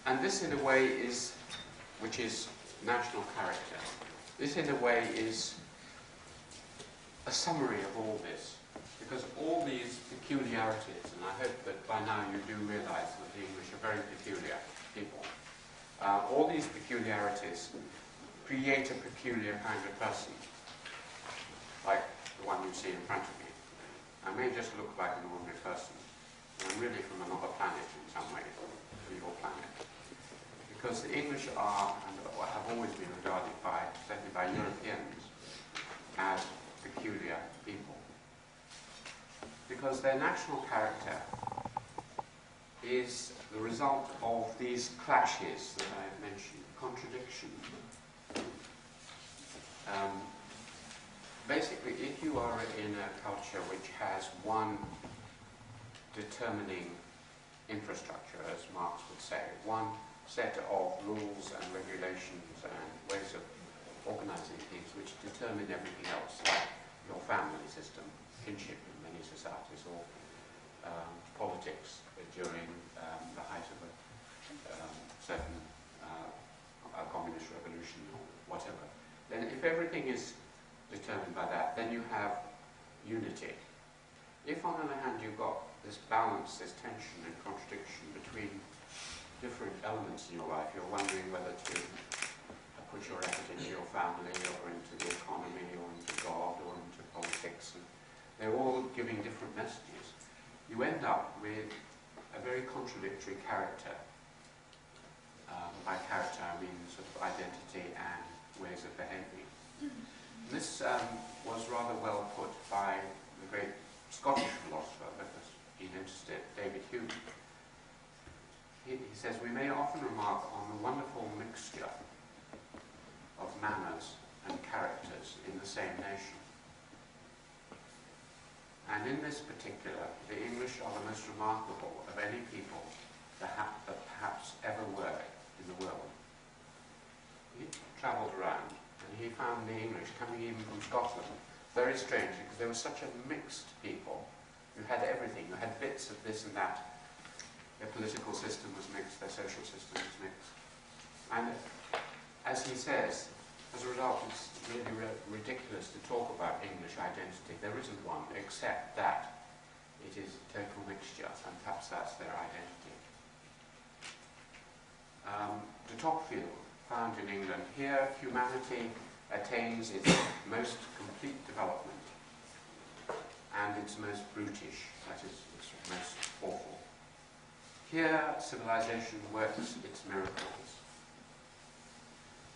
And this, in a way, which is national character. This, in a way, is a summary of all this, because all these peculiarities, and I hope that by now you do realize that the English are very peculiar people, all these peculiarities create a peculiar kind of person, like the one you see in front of me. I may just look like an ordinary person, but I'm really from another planet in some ways, your planet. Because the English are, and have always been regarded by, certainly by Europeans, as peculiar people. Because their national character is the result of these clashes that I've mentioned, contradictions. Basically, if you are in a culture which has one determining infrastructure, as Marx would say, one set of rules and regulations and ways of organizing things which determine everything else, like your family system, kinship in many societies, or politics during the height of a certain communist revolution or whatever, then if everything is determined by that, then you have unity. If, on the other hand, you've got this balance, this tension and contradiction between different elements in your life, you're wondering whether to put your effort into your family or into the economy or into God or into politics, and they're all giving different messages, you end up with a very contradictory character. By character I mean sort of identity and ways of behaving. This was rather well put by the great Scottish philosopher, because he noticed it, David Hume. He says, we may often remark on the wonderful mixture of manners and characters in the same nation. And in this particular, the English are the most remarkable of any people that perhaps ever were in the world. He travelled around, and he found the English coming even from Scotland very strange, because they were such a mixed people. You had everything. You had bits of this and that. Their political system was mixed. Their social system was mixed. And as he says, as a result, it's really ridiculous to talk about English identity. There isn't one, except that it is a total mixture, and perhaps that's their identity. De Tocqueville found in England, here humanity attains its most complete development and its most brutish, that is, its most awful. Here civilization works its miracles,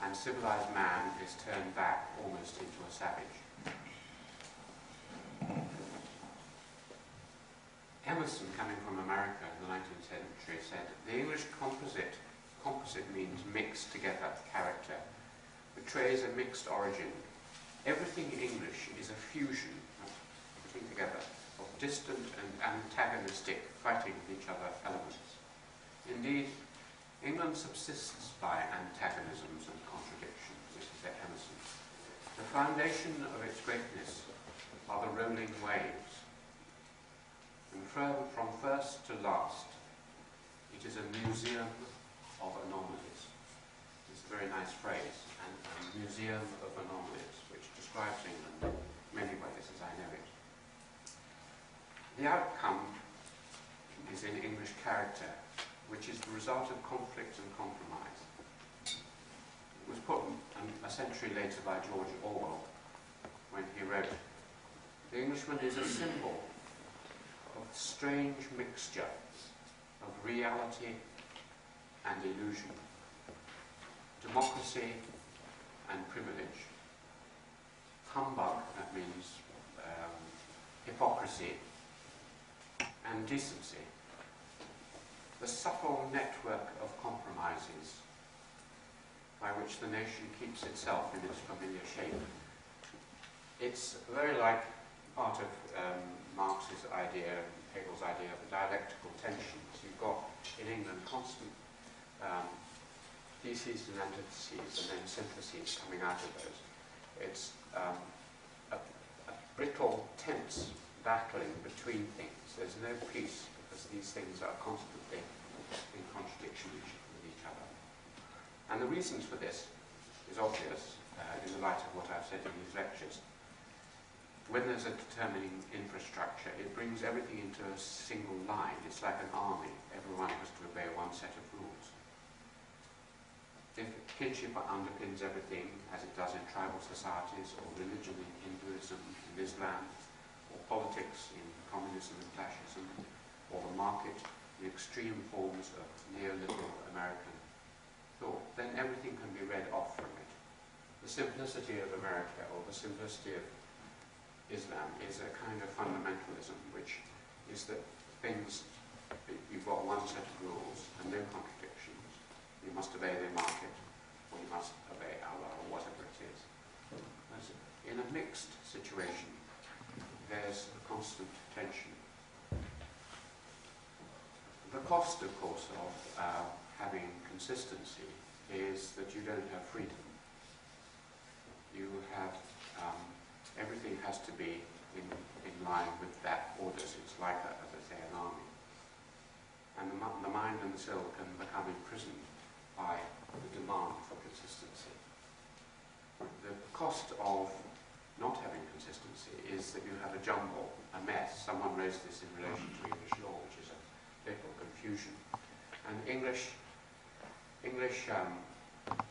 and civilized man is turned back almost into a savage. Emerson, coming from America in the 19th century, said, the English composite means mixed together character, betrays a mixed origin. Everything English is a fusion, putting together, of distant and antagonistic, fighting with each other elements. Indeed, England subsists by antagonisms and contradictions, this is at Emerson. The foundation of its greatness are the rolling waves, and from first to last, it is a museum of anomalies. It's a very nice phrase, and a museum of anomalies, which describes England in many ways as I know it. The outcome is in English character, which is the result of conflict and compromise. It was put a century later by George Orwell when he wrote, the Englishman is a symbol of strange mixture of reality and illusion, democracy and privilege, humbug, that means hypocrisy, and decency. The subtle network of compromises by which the nation keeps itself in its familiar shape. It's very like part of Marx's idea, Hegel's idea of the dialectical tensions. You've got in England constant theses and antitheses, and then syntheses coming out of those. It's a brittle, tense battling between things. There's no peace, because these things are constantly in contradiction with each other. And the reasons for this is obvious in the light of what I've said in these lectures. When there's a determining infrastructure, it brings everything into a single line. It's like an army. Everyone has to obey one set of rules. If kinship underpins everything, as it does in tribal societies, or religion in Hinduism and Islam, or politics in communism and fascism, or the market in extreme forms of neoliberal American thought, then everything can be read off from it. The simplicity of America, or the simplicity of Islam, is a kind of fundamentalism, which is that things, you've got one set of rules and no contradictions. You must obey the market, or you must obey Allah, or whatever it is. Whereas in a mixed situation, there's a constant tension. The cost, of course, of having consistency is that you don't have freedom. You have, everything has to be in line with that orders. It's like, as I say, an army. And the mind and the soul can become imprisoned by the demand for consistency. The cost of not having consistency is that you have a jumble, a mess. Someone raised this in relation to English law, which is a little confusion. And English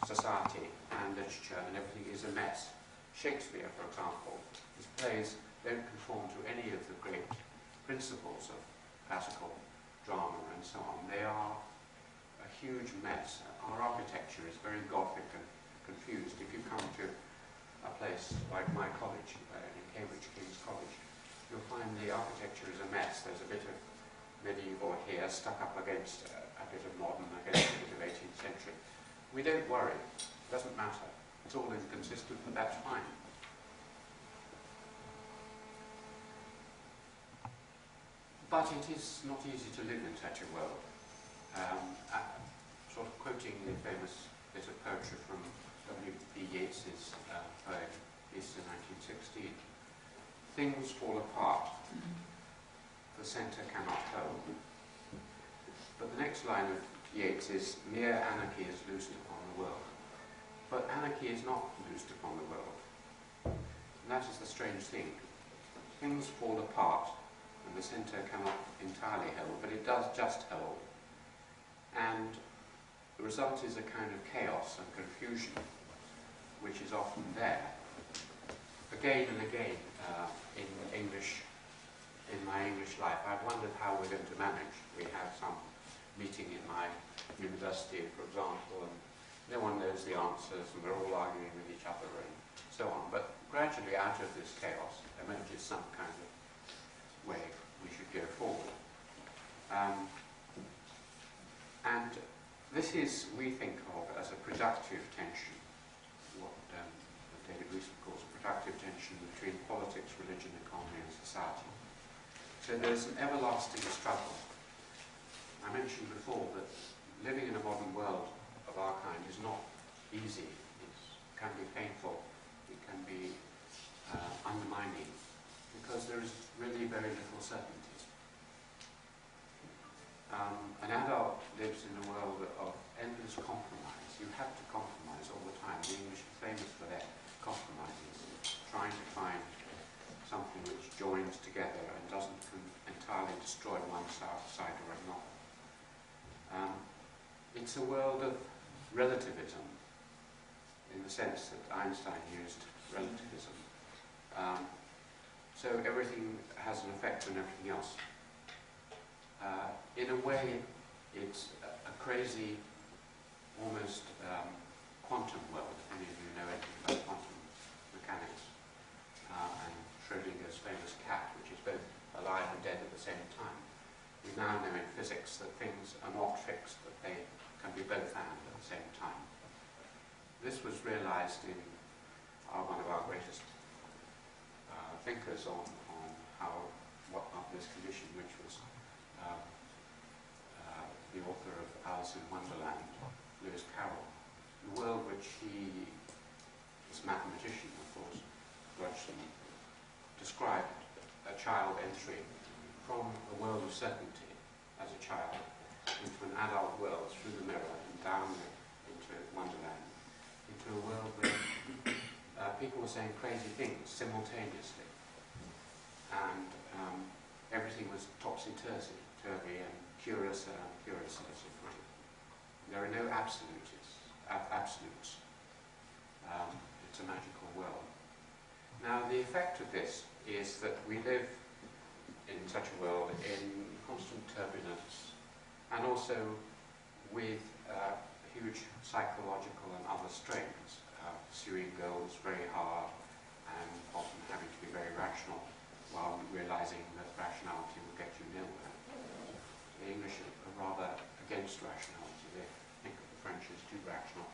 society and literature and everything is a mess. Shakespeare, for example, his plays don't conform to any of the great principles of classical drama and so on. They are a huge mess. Our architecture is very Gothic and confused. If you come to a place like my college, in Cambridge King's College, you'll find the architecture is a mess. There's a bit of medieval here stuck up against a bit of modern, against a bit of 18th century. We don't worry. It doesn't matter. It's all inconsistent, but that's fine. But it is not easy to live in such a world. Sort of quoting the famous bit of poetry from W.B. Yeats's poem, Easter 1916, things fall apart, the centre cannot hold. But the next line of Yeats is, mere anarchy is loosed upon the world. But anarchy is not loosed upon the world. And that is the strange thing. Things fall apart, and the centre cannot entirely hold, but it does just hold. And the result is a kind of chaos and confusion, which is often there. Again and again, in my English life, I've wondered how we're going to manage. We have some meeting in my university, for example, and no one knows the answers, and we're all arguing with each other, and so on. But gradually, out of this chaos, emerges some kind of way we should go forward. And this is, we think of as a productive tension, what David Rees calls a productive tension between politics, religion, economy, and society. So there's an everlasting struggle. I mentioned before that living in a modern world of our kind is not easy. It can be painful. It can be undermining, because there is really very little certainty. An adult lives in a world of endless compromise. You have to compromise all the time. The English are famous for their compromises, trying to find something which joins together and doesn't entirely destroy one side or another. It's a world of relativism, in the sense that Einstein used relativism. So everything has an effect on everything else. In a way, it's a crazy, almost quantum world. Any of you know anything about quantum mechanics, and Schrödinger's famous cat, which is both alive and dead at the same time. We now know in physics that things are not fixed, that they can be both and at the same time. This was realized in one of our greatest thinkers on this condition, which was the author of Alice in Wonderland, Lewis Carroll. The world which he, this mathematician, of course, grudgingly described a child entering from a world of certainty as a child into an adult world through the mirror and down into Wonderland, into a world where people were saying crazy things simultaneously, and everything was topsy-turvy and curiouser and curiouser, as it were. There are no absolutes. It's a magical world. Now, the effect of this is that we live in such a world in constant turbulence, and also with huge psychological and other strains, pursuing goals very hard and often having to be very rational while realizing that rationality will get you nowhere. The English are rather against rationality. They think that the French is too rational,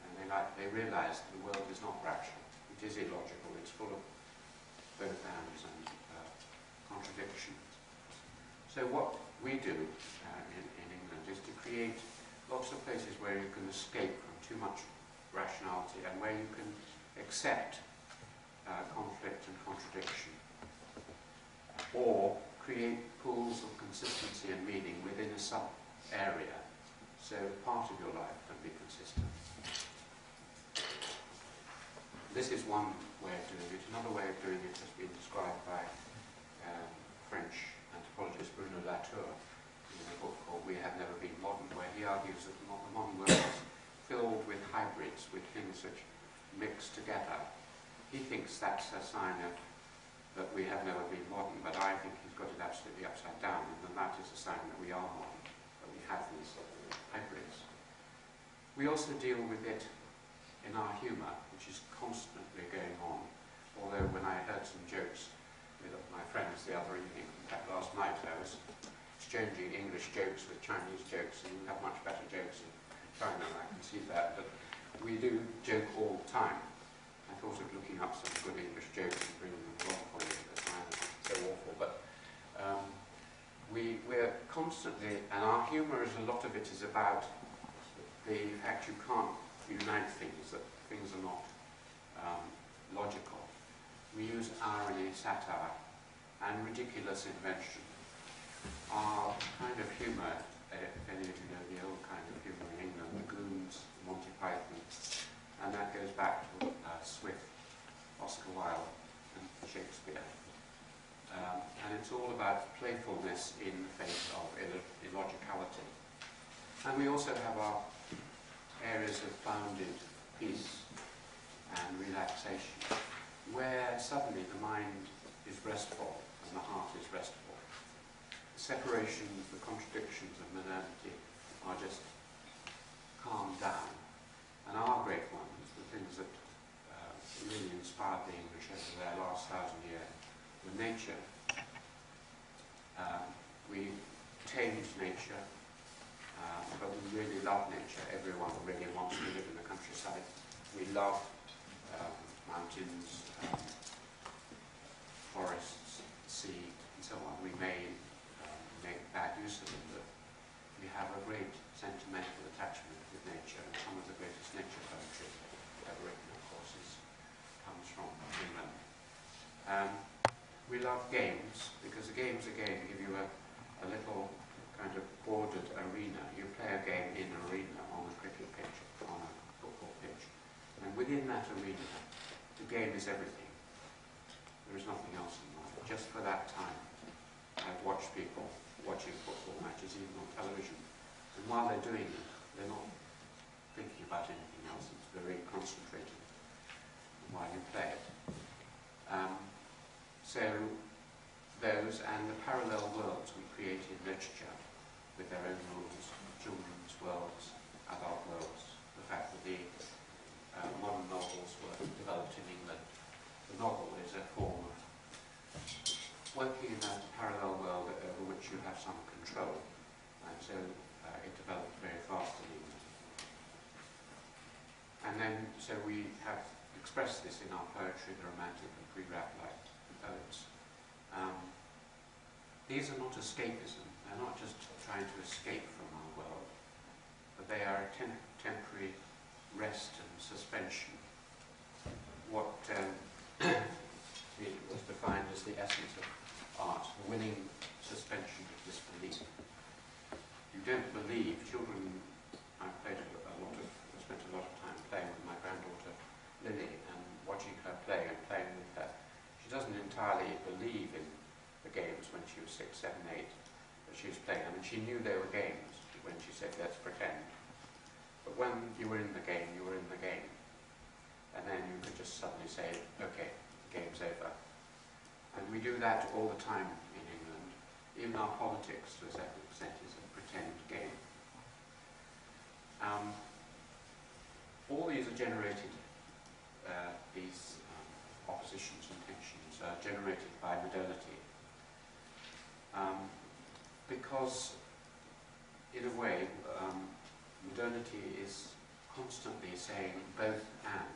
and they realize that the world is not rational. It is illogical. It's full of both ands and contradictions. So what we do in England is to create lots of places where you can escape from too much rationality and where you can accept conflict and contradiction, or create pools of consistency and meaning within a sub-area, so part of your life can be consistent. This is one way of doing it. Another way of doing it has been described by French anthropologist Bruno Latour in a book called We Have Never Been Modern, where he argues that the modern world is filled with hybrids, with things which mix together. He thinks that's a sign of that we have never been modern, but I think he's got it absolutely upside down, and that is a sign that we are modern, that we have these hybrids. We also deal with it in our humour, which is constantly going on. Although when I heard some jokes with my friends the other evening, in fact last night, I was exchanging English jokes with Chinese jokes, and we have much better jokes in China, and I can see that, but we do joke all the time. I thought of looking up some good English jokes and bringing them along for you at the time. It's so awful, but we're constantly, and our humour is a lot of it is about the fact you can't unite things, that things are not logical. We use irony, satire, and ridiculous invention. Our kind of humour, if any of you know the old kind of humour in England, the Goons, Monty Python, and that goes back to Swift, Oscar Wilde, and Shakespeare. And it's all about playfulness in the face of illogicality. And we also have our areas of bounded peace and relaxation, where suddenly the mind is restful and the heart is restful. The separations, the contradictions of modernity are just calmed down. And our great ones, the things that really inspired the English over their last 1,000 years, were nature. We tamed nature, but we really love nature. Everyone really wants to live in the countryside. We love mountains, forests, sea, and so on. We may make bad use of them, but we have a great sentimental attachment with nature, and some of the greatest nature poetry ever written, of course, comes from England. We love games, because the games, again, give you a little kind of bordered arena. You play a game in an arena on a cricket pitch, on a football pitch, and within that arena, the game is everything. There is nothing else in life. Just for that time, I've watched people watching football matches, even on television, and while they're doing it, they're not thinking about anything else. It's very concentrated while you play it. So those and the parallel worlds we create in literature with their own rules, children's worlds, adult worlds, the fact that the modern novels were developed in England. The novel is a form of working in a parallel world over which you have some control, and so it developed very fast in England. And then, so we have expressed this in our poetry, the Romantic and pre-Raphaelite poets. These are not escapism. They're not just trying to escape from our world, but they are a temporary rest and suspension. What it was defined as the essence of art, the winning suspension of disbelief. You don't believe play. I mean, she knew they were games when she said, let's pretend. But when you were in the game, you were in the game. And then you could just suddenly say, okay, the game's over. And we do that all the time in England. Even our politics, to a certain extent, is a pretend game. All these are generated, these oppositions and tensions are generated by modernity. Because, in a way, modernity is constantly saying both and,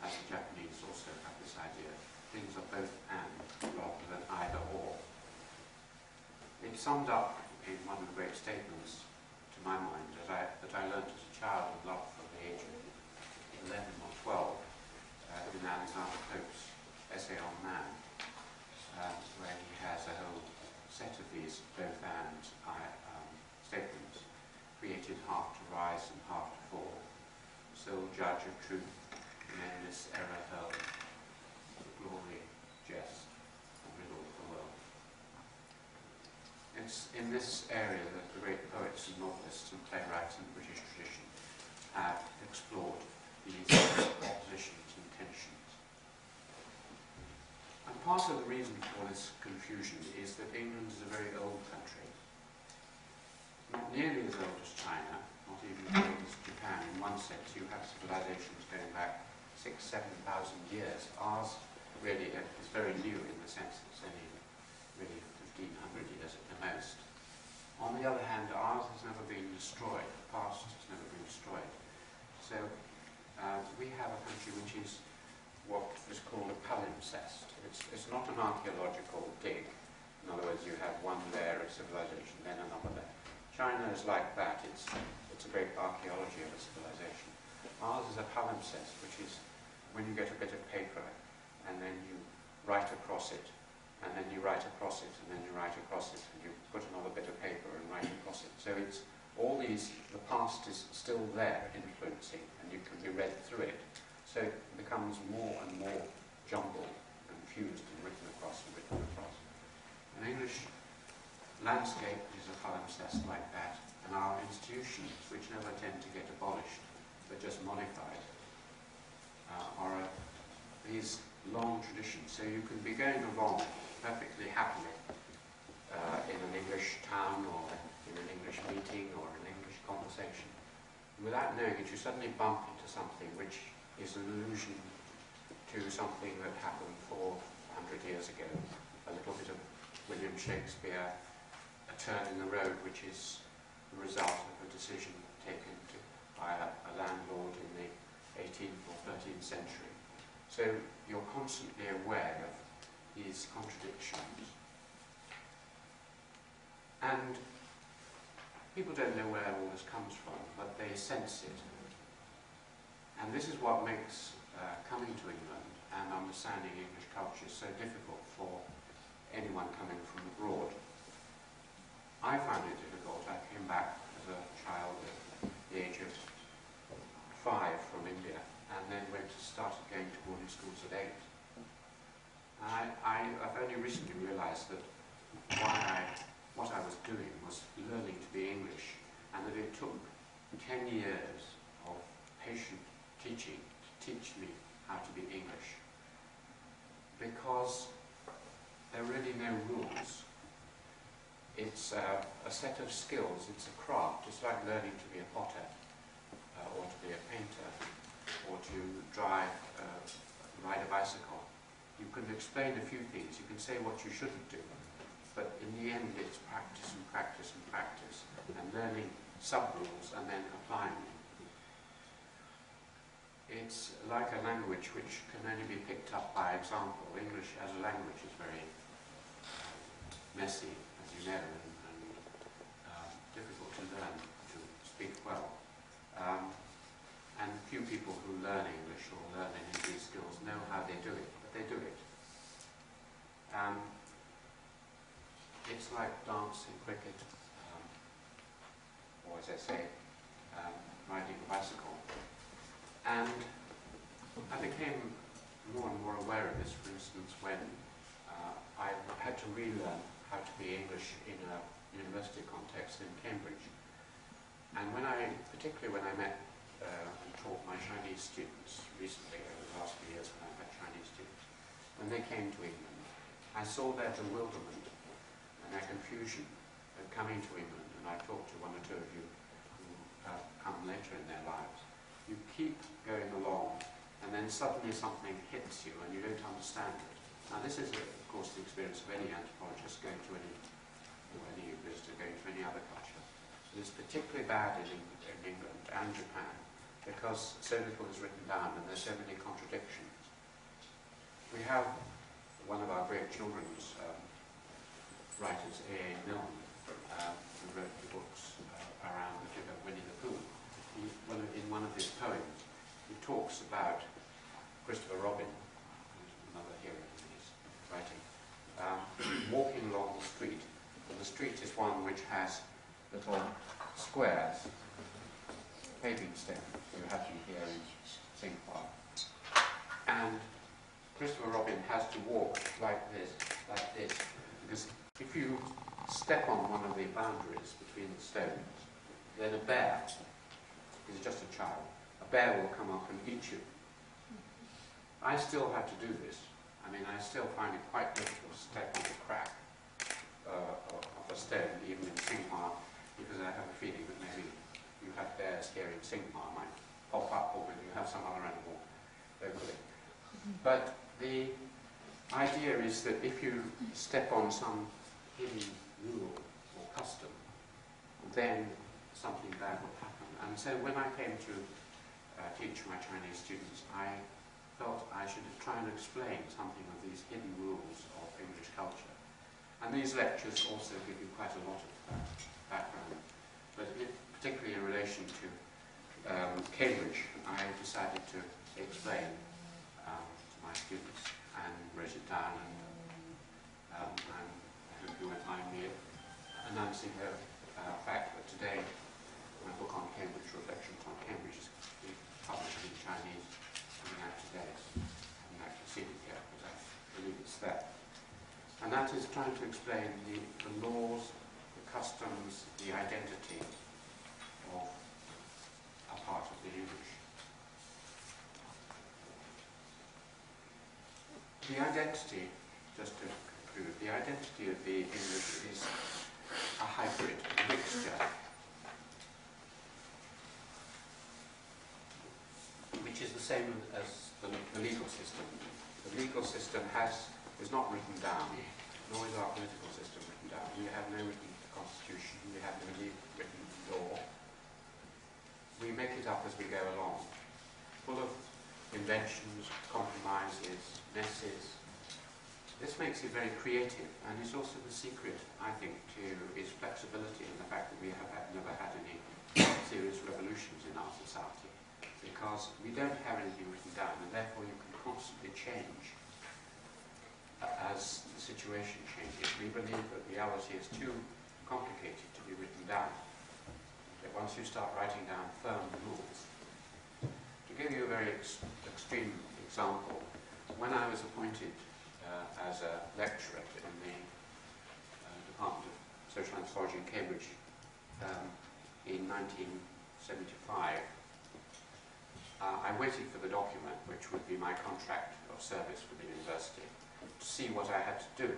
as the Japanese also have this idea. Things are both and rather than either or. It's summed up in one of the great statements, to my mind, that I learned as a child and loved from the age of 11 or 12, in Alexander Pope's essay on man, where he has a whole set of these both and statements, created half to rise and half to fall, sole judge of truth, in endless error hurled, glory, jest, and riddle of the world. It's in this area that the great poets and novelists and playwrights in the British tradition have explored these oppositions and tensions. And part of the reason for this confusion is that England is a very old country. Not nearly as old as China, not even as old as Japan. In one sense, you have civilizations going back 6,000 to 7,000 years. Ours really is very new in the sense that it's only really 1,500 years at the most. On the other hand, ours has never been destroyed. The past has never been destroyed. So we have a country which is what is called a palimpsest. It's not an archaeological dig. In other words, you have one layer of civilization, then another layer. China is like that. It's a great archaeology of a civilization. Ours is a palimpsest, which is when you get a bit of paper and then you write across it, and then you write across it, and then you write across it, and you put another bit of paper and write across it. So it's all these, the past is still there influencing, and you can be read through it. So it becomes more and more jumbled and fused and written across and written across. An English landscape is a palimpsest like that, and our institutions, which never tend to get abolished, but just modified, are these long traditions. So you can be going along perfectly happily in an English town or in an English meeting or an English conversation. Without knowing it, you suddenly bump into something which is an allusion to something that happened 400 years ago. A little bit of William Shakespeare, a turn in the road which is the result of a decision taken by a landlord in the 18th or 13th century. So you're constantly aware of these contradictions. And people don't know where all this comes from, but they sense it. And this is what makes coming to England and understanding English culture so difficult for anyone coming from abroad. I found it difficult. I came back as a child at the age of 5 from India, and then started going to boarding schools at 8. And I've only recently realised that what I was doing was learning to be English, and that it took 10 years of patient teaching to teach me how to be English. Because there are really no rules. It's a set of skills, it's a craft. It's like learning to be a potter, or to be a painter, or to ride a bicycle. You can explain a few things, you can say what you shouldn't do, but in the end it's practice and practice and practice, and learning sub-rules and then applying them. It's like a language which can only be picked up by example. English as a language is very messy, as you know, and difficult to learn to speak well. And few people who learn English or learn any of these skills know how they do it, but they do it. It's like dancing, cricket, or as I say, riding a bicycle. And I became more and more aware of this, for instance, when I had to relearn how to be English in a university context in Cambridge. And particularly when I met and taught my Chinese students recently, over the last few years when I've had Chinese students, when they came to England, I saw their bewilderment and their confusion at coming to England, and I talked to one or two of you who have come later in their lives. You keep going along, and then suddenly something hits you and you don't understand it. Now this is, of course, the experience of any anthropologist going to any visitor going to any other culture. It is particularly bad in England and Japan because so little is written down and there's so many contradictions. We have one of our great children's writers, A.A. Milne, who wrote the books around the figure of Winnie the Pooh. In one of his poems, he talks about Christopher Robin, who's another hero in his writing, walking along the street. And the street is one which has little squares, paving stones, you have them here in Singapore. And Christopher Robin has to walk like this, because if you step on one of the boundaries between the stones, then a bear, he's just a child, a bear will come up and eat you. I still have to do this. I mean, I still find it quite difficult to step on the crack of a stone, even in Singapore, because I have a feeling that maybe you have bears here in Singapore might pop up, or maybe you have some other animal locally. But the idea is that if you step on some hidden rule or custom, then something bad will happen. And so when I came to teach my Chinese students, I felt I should try and explain something of these hidden rules of English culture. And these lectures also give you quite a lot of background. But particularly in relation to Cambridge, I decided to explain to my students and wrote it down, and I hope you won't mind me announcing the fact that today my book on Cambridge, Reflections on Cambridge, is published in Chinese, coming out today. I haven't actually seen it yet, but I believe it's there. And that is trying to explain the laws, the customs, the identity of a part of the English. The identity, just to conclude, the identity of the English is a hybrid, a mixture, which is the same as the legal system. The legal system is not written down, nor is our political system written down. We have no written constitution, we have no written law. We make it up as we go along, full of inventions, compromises, messes. This makes it very creative, and it's also the secret, I think, to its flexibility and the fact that we have never had any serious revolutions in our society, because we don't have anything written down, and therefore you can constantly change as the situation changes. We believe that reality is too complicated to be written down. That once you start writing down firm rules, to give you a very extreme example, when I was appointed as a lecturer in the Department of Social Anthropology in Cambridge in 1975, I waited for the document which would be my contract of service for the university to see what I had to do.